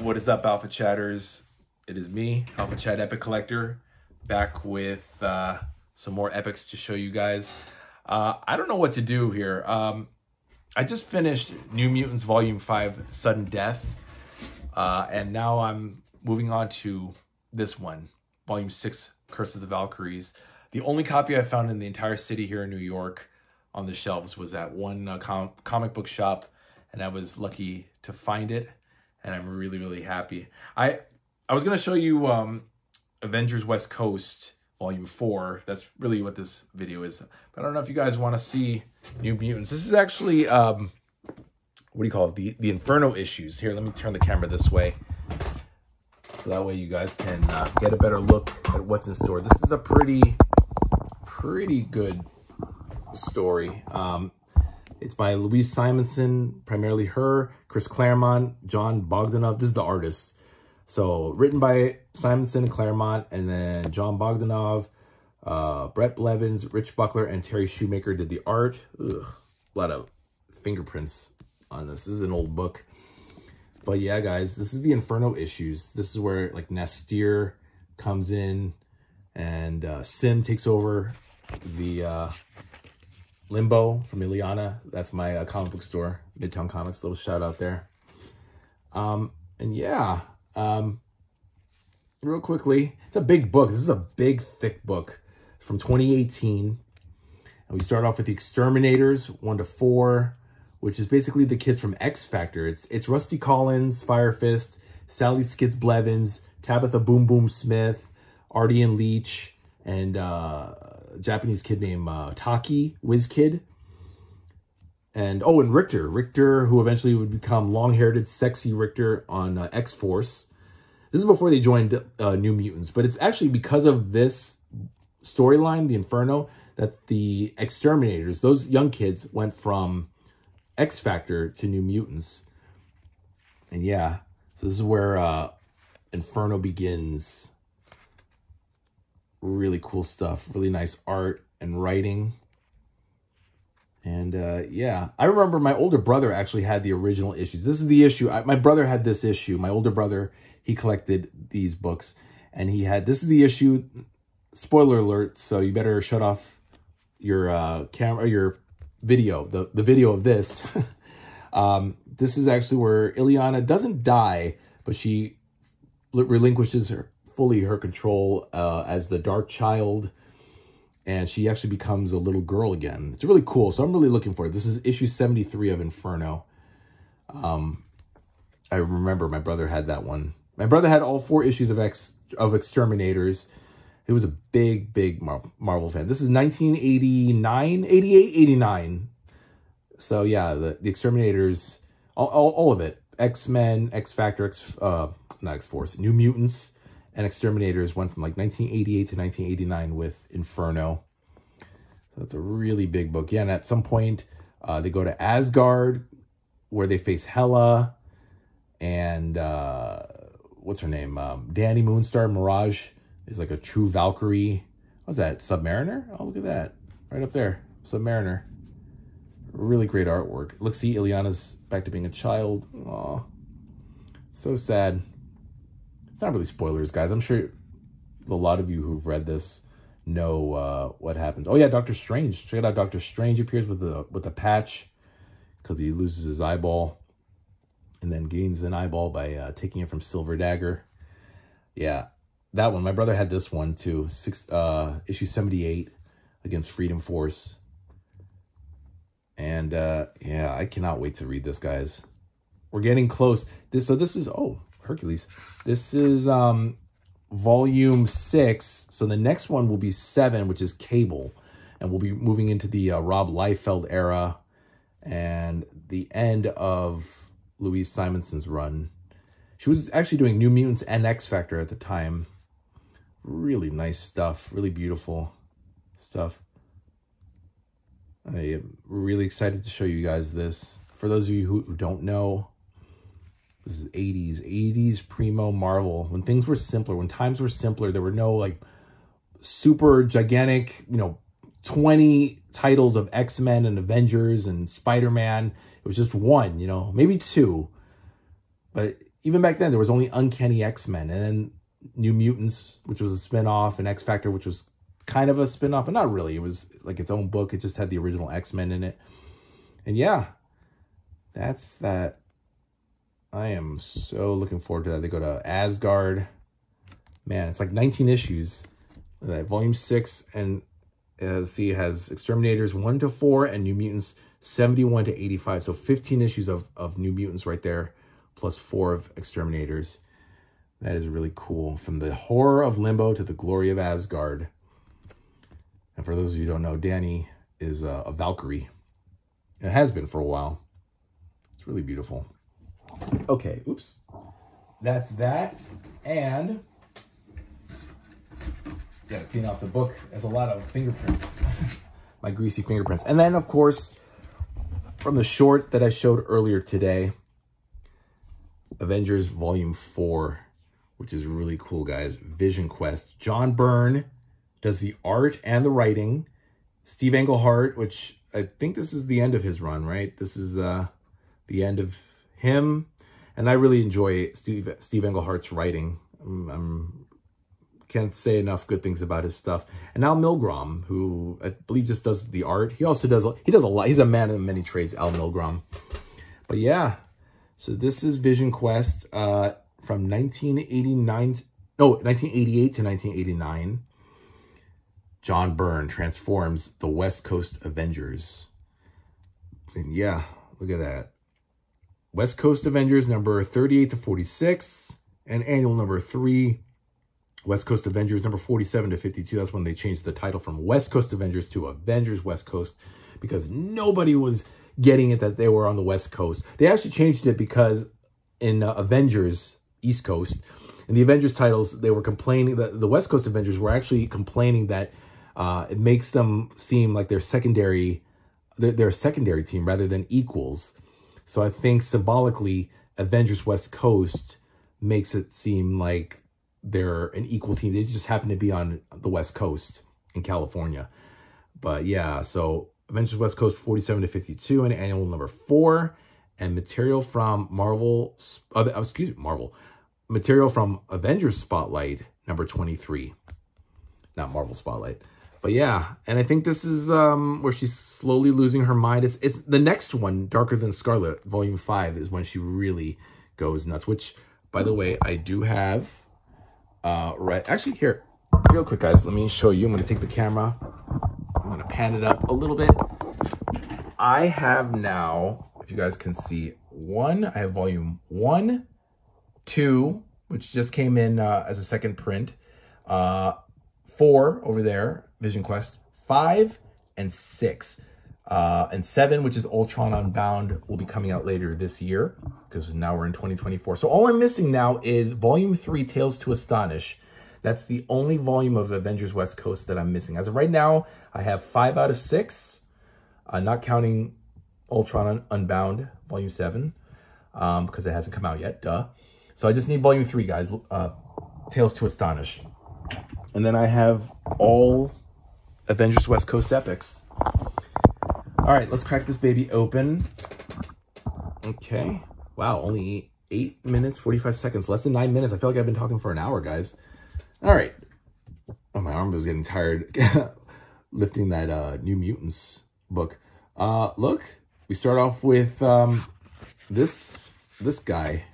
What is up, Alpha Chatters? It is me, Alpha Chat Epic Collector, back with some more epics to show you guys. I don't know what to do here. I just finished New Mutants Volume 5, Sudden Death, and now I'm moving on to this one, Volume 6, Curse of the Valkyries. The only copy I found in the entire city here in New York on the shelves was at one comic book shop, and I was lucky to find it, and I'm really, really happy. I was going to show you Avengers West Coast Volume 4. That's really what this video is. But I don't know if you guys want to see New Mutants. This is actually, what do you call it? The Inferno issues. Here, let me turn the camera this way, so that way you guys can get a better look at what's in store. This is a pretty good story. It's by Louise Simonson, primarily her, Chris Claremont, John Bogdanov. This is the artist. So written by Simonson and Claremont, and then John Bogdanov, Brett Blevins, Rich Buckler, and Terry Shoemaker did the art. Ugh, a lot of fingerprints on this. This is an old book. But yeah, guys, this is the Inferno issues. This is where like Nastir comes in and Sim takes over the Limbo from Ileana. That's my comic book store, Midtown Comics. Little shout out there. And yeah, real quickly, it's a big book. This is a big, thick book from 2018. And we start off with the Exterminators 1 to 4, which is basically the kids from X Factor. It's Rusty Collins, Fire Fist, Sally Skids Blevins, Tabitha Boom Boom Smith, Artie and Leech, and Japanese kid named Taki, Whiz Kid. And, oh, and Richter, who eventually would become long-haired, sexy Richter on X-Force. This is before they joined New Mutants, but it's actually because of this storyline, the Inferno, that the Exterminators, those young kids, went from X-Factor to New Mutants. And yeah, so this is where Inferno begins. Really cool stuff, really nice art and writing. And yeah, I remember my older brother actually had the original issues. This is the issue. My brother had this issue. My older brother, he collected these books, and he had, this is the issue. Spoiler alert, so you better shut off your camera, your video, the video of this. This is actually where Ileana doesn't die, but she relinquishes fully her control as the Dark Child, and she actually becomes a little girl again. It's really cool, so I'm really looking for it. This is issue 73 of Inferno. I remember my brother had that one. My brother had all 4 issues of Exterminators. He was a big Marvel fan. This is 1989, 88, 89. So yeah, the Exterminators, all of it. X-Men, X-Factor, not X-Force, New Mutants, and Exterminators went from like 1988 to 1989 with Inferno. So it's a really big book. Yeah, and at some point, they go to Asgard, where they face Hela, and what's her name? Danny Moonstar Mirage is like a true Valkyrie. What's that? Submariner? Oh, look at that. Right up there. Submariner. Really great artwork. Let's see, Ileana's back to being a child. Aw. So sad. It's not really spoilers, guys. I'm sure a lot of you who've read this know what happens. Oh yeah, Doctor Strange. Check it out. Doctor Strange appears with a patch because he loses his eyeball and then gains an eyeball by taking it from Silver Dagger. Yeah, that one. My brother had this one too. Issue 78 against Freedom Force. And yeah, I cannot wait to read this, guys. We're getting close. This is, oh, Hercules. This is volume 6. So the next one will be 7, which is Cable. And we'll be moving into the Rob Liefeld era and the end of Louise Simonson's run. She was actually doing New Mutants and X Factor at the time. Really nice stuff. Really beautiful stuff. I am really excited to show you guys this. For those of you who don't know, this is 80s primo Marvel. When things were simpler, when times were simpler, there were no like super gigantic, 20 titles of X-Men and Avengers and Spider-Man. It was just one, maybe 2. But even back then, there was only Uncanny X-Men, and then New Mutants, which was a spin-off, and X-Factor, which was kind of a spin-off, but not really. It was like its own book. It just had the original X-Men in it. And yeah, that's that. I am so looking forward to that. They go to Asgard. Man, it's like 19 issues. Volume 6, and see, it has Exterminators 1 to 4 and New Mutants 71 to 85. So 15 issues of New Mutants right there, plus 4 of Exterminators. That is really cool. From the horror of Limbo to the glory of Asgard. And for those of you who don't know, Danny is a Valkyrie. It has been for a while. It's really beautiful. Okay, oops. That's that. And gotta clean off the book. There's a lot of fingerprints. My greasy fingerprints. And then, of course, from the short that I showed earlier today, Avengers Volume 4, which is really cool, guys. Vision Quest. John Byrne does the art and the writing. Steve Englehart, which I think this is the end of his run, right? This is the end of him. And I really enjoy Steve Englehart's writing. Can't say enough good things about his stuff. And Al Milgrom, who I believe just does the art. He also does, he does a lot. He's a man of many trades, Al Milgrom. But yeah, so this is Vision Quest from 1988 to 1989. John Byrne transforms the West Coast Avengers. And yeah, look at that. West Coast Avengers number 38 to 46 and annual number 3. West Coast Avengers number 47 to 52. That's when they changed the title from West Coast Avengers to Avengers West Coast, because nobody was getting it that they were on the West Coast. They actually changed it because in Avengers East Coast, in the Avengers titles, they were complaining that the West Coast Avengers were actually complaining that it makes them seem like they're a secondary team rather than equals. So I think symbolically, Avengers West Coast makes it seem like they're an equal team. They just happen to be on the West Coast in California. But yeah, so Avengers West Coast 47 to 52 and annual number 4. And material from material from Avengers Spotlight number 23. Not Marvel Spotlight. But yeah, and I think this is where she's slowly losing her mind. It's the next one, Darker Than Scarlet, Volume 5, is when she really goes nuts. Which, by the way, I do have. Right, actually, here, real quick, guys, let me show you. I'm going to take the camera. I'm going to pan it up a little bit. I have now, if you guys can see, I have Volume 1, 2, which just came in as a second print. 4 over there, Vision Quest, 5 and 6. And 7, which is Ultron Unbound, will be coming out later this year, because now we're in 2024. So all I'm missing now is Volume 3, Tales to Astonish. That's the only volume of Avengers West Coast that I'm missing. As of right now, I have 5 out of 6, not counting Ultron Unbound, Volume 7, because it hasn't come out yet, duh. So I just need Volume 3, guys, Tales to Astonish. And then I have all Avengers West Coast epics. All right, let's crack this baby open. Okay. Wow, only 8 minutes, 45 seconds, less than 9 minutes. I feel like I've been talking for an hour, guys. All right. Oh, my arm was getting tired lifting that New Mutants book. Look, we start off with this guy,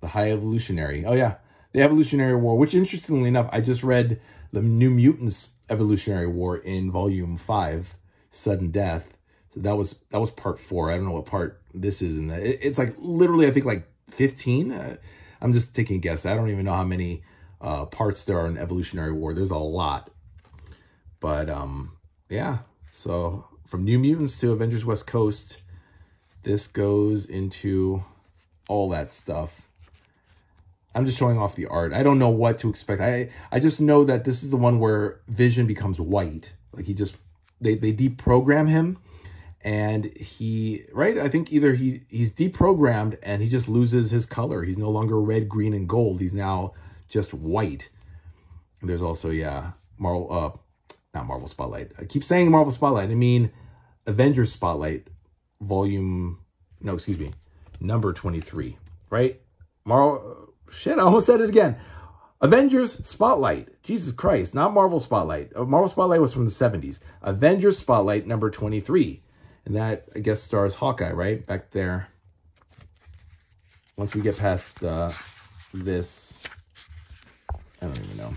the High Evolutionary. Oh, yeah. The Evolutionary War, which interestingly enough, I just read the New Mutants Evolutionary War in Volume 5, Sudden Death. So that was part 4. I don't know what part this is in that. It's like literally, I think like 15. I'm just taking a guess. I don't even know how many parts there are in Evolutionary War. There's a lot. But yeah, so from New Mutants to Avengers West Coast, this goes into all that stuff. I'm just showing off the art. I don't know what to expect. I just know that this is the one where Vision becomes white. Like they deprogram him, and I think either he's deprogrammed and he just loses his color. He's no longer red, green, and gold. He's now just white. And there's also, yeah, not Marvel Spotlight. I keep saying Marvel Spotlight. I mean Avengers Spotlight, number 23, right? Shit, I almost said it again. Avengers Spotlight. Jesus Christ, not Marvel Spotlight. Marvel Spotlight was from the 70s. Avengers Spotlight number 23. And that, I guess, stars Hawkeye, right? Back there. Once we get past this, I don't even know.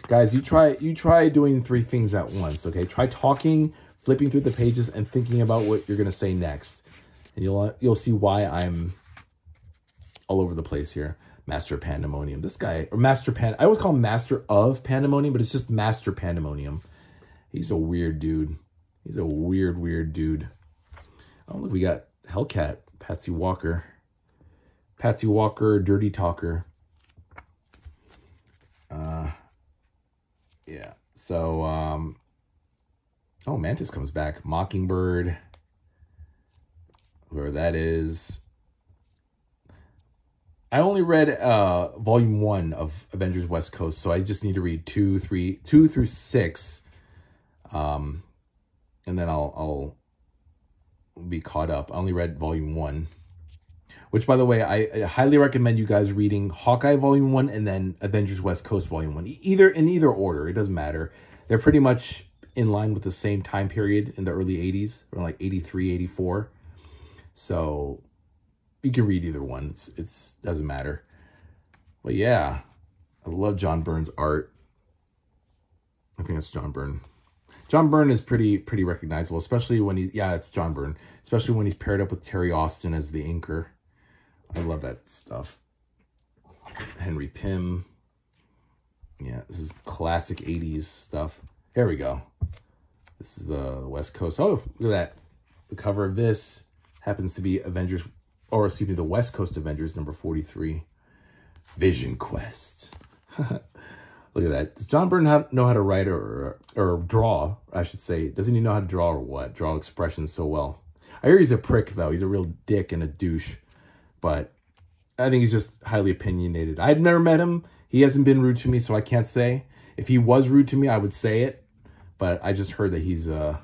Guys, you try doing 3 things at once, okay? Try talking, flipping through the pages, and thinking about what you're going to say next. And you'll see why I'm all over the place here. Master of Pandemonium. This guy, or I always call him Master of Pandemonium, but it's just Master Pandemonium. He's a weird dude. He's a weird dude. Oh, look, we got Hellcat, Patsy Walker. Patsy Walker, Dirty Talker. Yeah. So, oh, Mantis comes back. Mockingbird. Whoever that is. I only read volume 1 of Avengers West Coast, so I just need to read 2 through 6, and then I'll be caught up. I only read volume 1, which, by the way, I highly recommend you guys reading Hawkeye volume 1 and then Avengers West Coast volume 1, in either order. It doesn't matter. They're pretty much in line with the same time period in the early 80s, around like 83, 84. So you can read either one. It's doesn't matter. But yeah, I love John Byrne's art. I think that's John Byrne. John Byrne is pretty recognizable, especially when it's John Byrne, especially when he's paired up with Terry Austin as the inker. I love that stuff. Henry Pym. Yeah, this is classic 80s stuff. Here we go. This is the West Coast. Oh, look at that. The cover of this happens to be the West Coast Avengers number 43. Vision Quest. Look at that. Does John Byrne know how to write or draw, I should say? Doesn't he know how to draw or what? Draw expressions so well. I hear he's a prick, though. He's a real dick and a douche. But I think he's just highly opinionated. I've never met him. He hasn't been rude to me, so I can't say. If he was rude to me, I would say it. But I just heard that he's a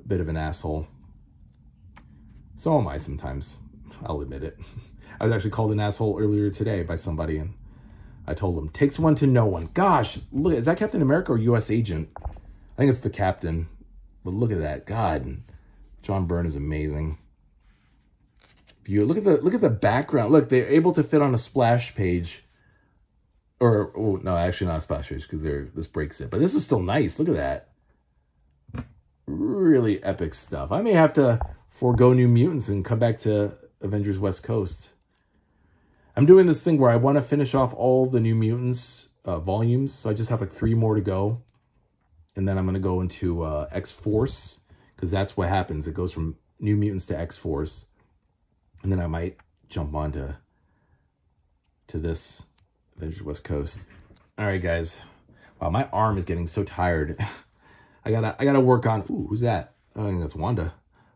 bit of an asshole. So am I sometimes. I'll admit it. I was actually called an asshole earlier today by somebody, and I told him, takes one to know one. Gosh, look, is that Captain America or U.S. Agent? I think it's the Captain. But look at that. God, John Byrne is amazing. Look at the background. Look, they're able to fit on a splash page. Or, oh, no, actually not a splash page, because this breaks it. But this is still nice. Look at that. Really epic stuff. I may have to forego New Mutants and come back to Avengers West Coast. I'm doing this thing where I want to finish off all the New Mutants volumes. So I just have like 3 more to go. And then I'm going to go into X-Force, because that's what happens. It goes from New Mutants to X-Force. And then I might jump on to this Avengers West Coast. All right, guys. Wow, my arm is getting so tired. I gotta work on. Ooh, who's that? I think that's Wanda.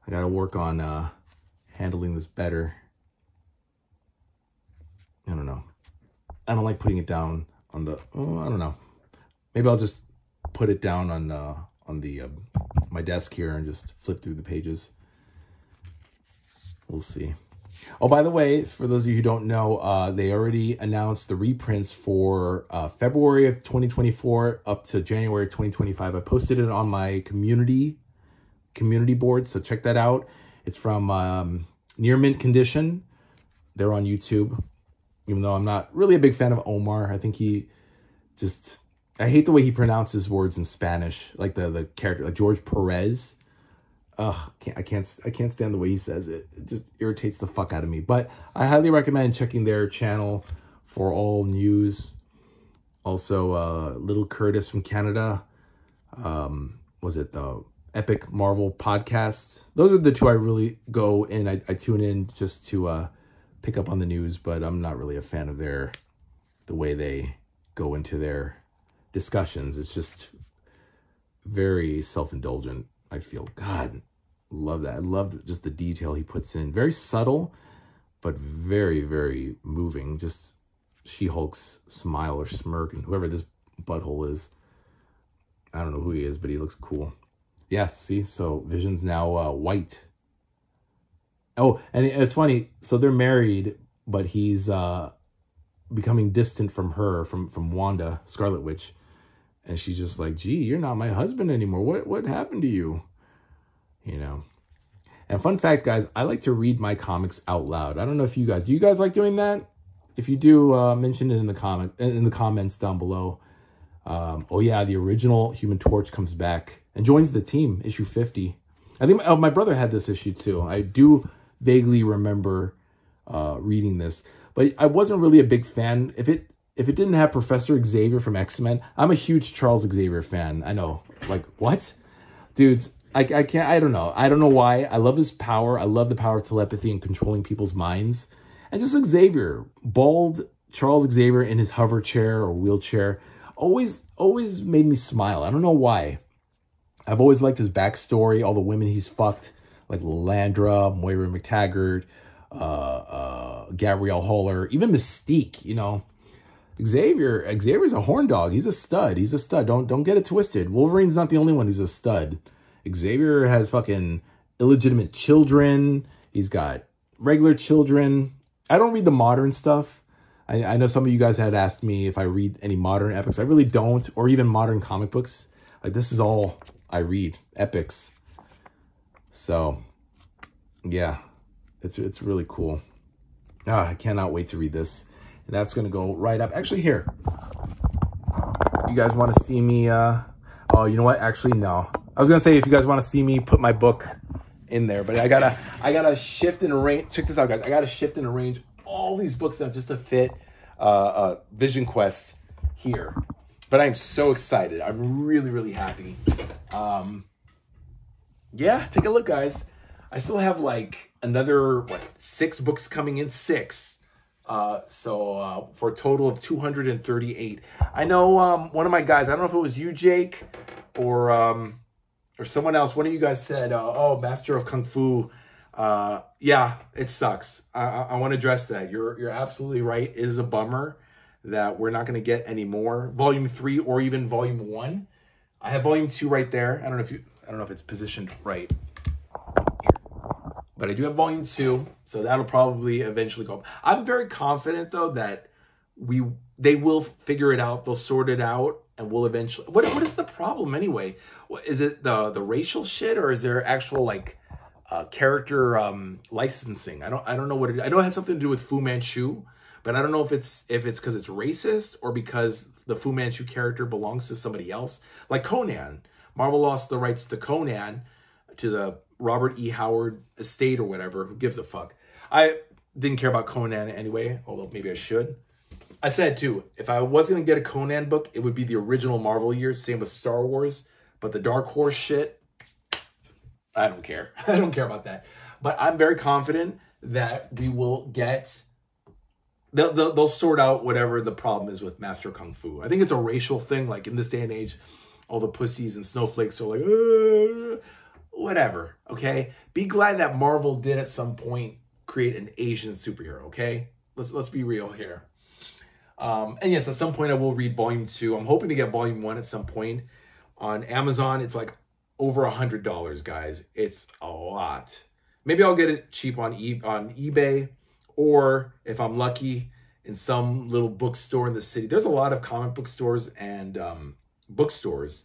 I gotta work on handling this better. I don't know. I don't like putting it down on the. Oh, I don't know. Maybe I'll just put it down on my desk here and just flip through the pages. We'll see. Oh, by the way, for those of you who don't know, they already announced the reprints for February of 2024 up to January of 2025. I posted it on my community board, so check that out. It's from Near Mint Condition. They're on YouTube. Even though I'm not really a big fan of Omar, I think I hate the way he pronounces words in Spanish, like the character, like George Perez. Ugh, I can't stand the way he says it. It just irritates the fuck out of me. But I highly recommend checking their channel for all news. Also, Little Curtis from Canada. Was it the Epic Marvel Podcast? Those are the 2 I really go in. I tune in just to pick up on the news, but I'm not really a fan of the way they go into their discussions. It's just very self-indulgent, I feel. God, love that. I love just the detail he puts in. Very subtle, but very, very moving. Just She-Hulk's smile or smirk, and whoever this butthole is. I don't know who he is, but he looks cool. Yes, see? So Vision's now white. Oh, and it's funny. So they're married, but he's becoming distant from her, from Wanda, Scarlet Witch. And she's just like, gee, you're not my husband anymore. What happened to you? You know. And fun fact, guys, I like to read my comics out loud. I don't know if you guys, do you guys like doing that? If you do, mention it in the comments down below. Oh yeah, the original Human Torch comes back and joins the team, issue 50. I think my brother had this issue too. I do vaguely remember reading this, but I wasn't really a big fan. If it didn't have Professor Xavier from X-Men, I'm a huge Charles Xavier fan. I know, like, what? Dudes, I can't, I don't know. I don't know why. I love his power. I love the power of telepathy and controlling people's minds. And just Xavier, bald Charles Xavier in his hover chair or wheelchair, always made me smile. I don't know why. I've always liked his backstory, all the women he's fucked, like Landra, Moira McTaggart, Gabrielle Haller, even Mystique, you know. Xavier's a horn dog. He's a stud. He's a stud. Don't get it twisted. Wolverine's not the only one who's a stud. Xavier has fucking illegitimate children. He's got regular children. I don't read the modern stuff. I know some of you guys had asked me if I read any modern epics. I really don't, or even modern comic books. Like, this is all I read, epics. So, yeah, it's really cool. I cannot wait to read this. And that's going to go right up. Actually, here. You guys want to see me? Oh, you know what? Actually, no. I was going to say, if you guys want to see me put my book in there. But I gotta shift and arrange. Check this out, guys. I got to shift and arrange all these books now just to fit Vision Quest here. But I'm so excited. I'm really, really happy. Yeah, take a look, guys. I still have like another, 6 books coming in, 6. So for a total of 238. I know one of my guys, I don't know if it was you, Jake, or someone else. One of you guys said, oh, Master of Kung Fu. Yeah, it sucks. I want to address that. You're absolutely right. It is a bummer that we're not going to get any more. Volume 3 or even Volume 1. I have Volume 2 right there. I don't know if it's positioned right. But I do have Volume 2, so that'll probably eventually go. I'm very confident, though, that they will figure it out. They'll sort it out, and we'll eventually... What is the problem, anyway? Is it the racial shit, or is there actual, like, character licensing? I don't know what it is. I know it has something to do with Fu Manchu, but I don't know if it's because it's racist or because the Fu Manchu character belongs to somebody else. Like Conan. Marvel lost the rights to Conan to the Robert E. Howard estate or whatever. Who gives a fuck? I didn't care about Conan anyway, although maybe I should. I said, too, if I was going to get a Conan book, it would be the original Marvel years. Same with Star Wars. But the Dark Horse shit, I don't care. I don't care about that. But I'm very confident that we will get... They'll sort out whatever the problem is with Master Kung Fu. I think it's a racial thing. Like, in this day and age, all the pussies and snowflakes are like, whatever, okay? Be glad that Marvel did at some point create an Asian superhero, okay? Let's be real here. And yes, at some point I will read Volume 2. I'm hoping to get Volume 1 at some point. On Amazon, it's like over $100, guys. It's a lot. Maybe I'll get it cheap on eBay, or if I'm lucky, in some little bookstore in the city. There's a lot of comic book stores and bookstores.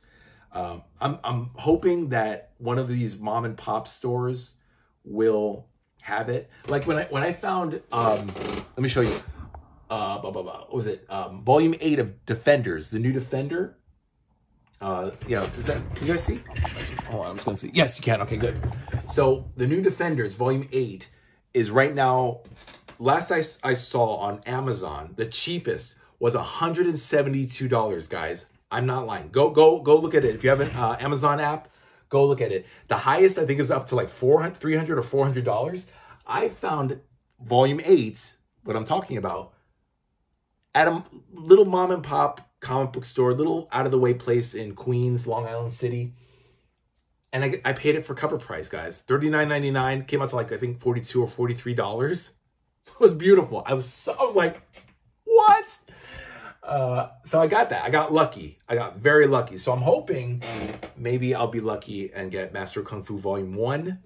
I'm hoping that one of these mom and pop stores will have it. Like when I found, let me show you. What was it? Volume 8 of Defenders, the new Defender. Yeah, is that, can you guys see? Hold on, I'm just gonna see. Yes, you can. Okay, good. So the new Defenders, Volume 8, is right now, last I saw on Amazon, the cheapest was $172, guys. I'm not lying. Go look at it. If you have an Amazon app, go look at it. The highest, I think, is up to like $300 or $400. I found Volume 8, what I'm talking about, at a little mom and pop comic book store, little out of the way place in Queens, Long Island City. And I paid it for cover price, guys. $39.99, came out to like, I think $42 or $43. It was beautiful. I was like, what? So I got that. I got lucky. I got very lucky. So I'm hoping maybe I'll be lucky and get Master Kung Fu Volume 1.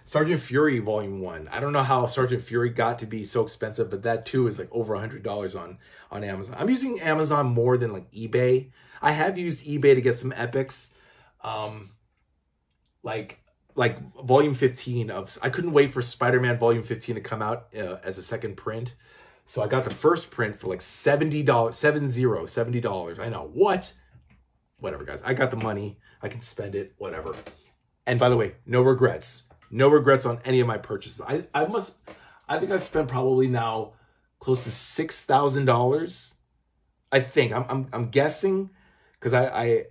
Sergeant Fury Volume 1. I don't know how Sergeant Fury got to be so expensive, but that too is like over $100 on Amazon. I'm using Amazon more than like eBay. I have used eBay to get some epics. Like Volume 15 of... I couldn't wait for Spider-Man Volume 15 to come out as a second print. So I got the first print for like $70. $70. I know. What? Whatever, guys. I got the money. I can spend it. Whatever. And by the way, no regrets. No regrets on any of my purchases. I think I've spent probably now close to $6,000. I think I'm guessing, because I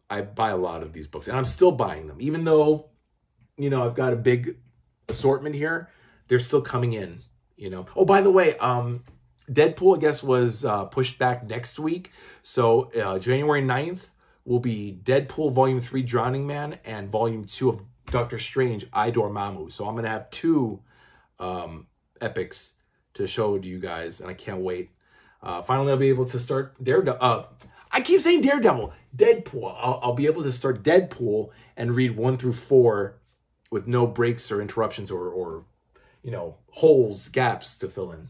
buy a lot of these books and I'm still buying them, even though, you know, I've got a big assortment here. They're still coming in, you know. Oh, by the way, Deadpool, I guess, was pushed back next week. So January 9th will be Deadpool Volume 3 Drowning Man and Volume 2 of Doctor Strange, I Dormammu. So I'm going to have two epics to show to you guys, and I can't wait. Finally, I'll be able to start Daredevil. I keep saying Daredevil. Deadpool. I'll be able to start Deadpool and read 1 through 4 with no breaks or interruptions or you know, holes, gaps to fill in.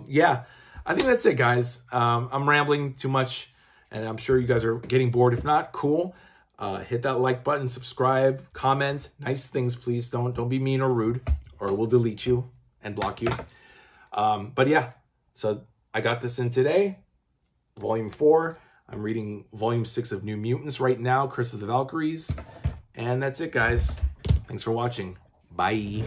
Yeah, I think that's it, guys. I'm rambling too much, and I'm sure you guys are getting bored. If not, cool. Hit that like button, subscribe, comment, nice things, please. Don't be mean or rude, or we'll delete you and block you. But yeah, so I got this in today, Volume 4. I'm reading Volume 6 of New Mutants right now, Curse of the Valkyries. And that's it, guys. Thanks for watching. Bye.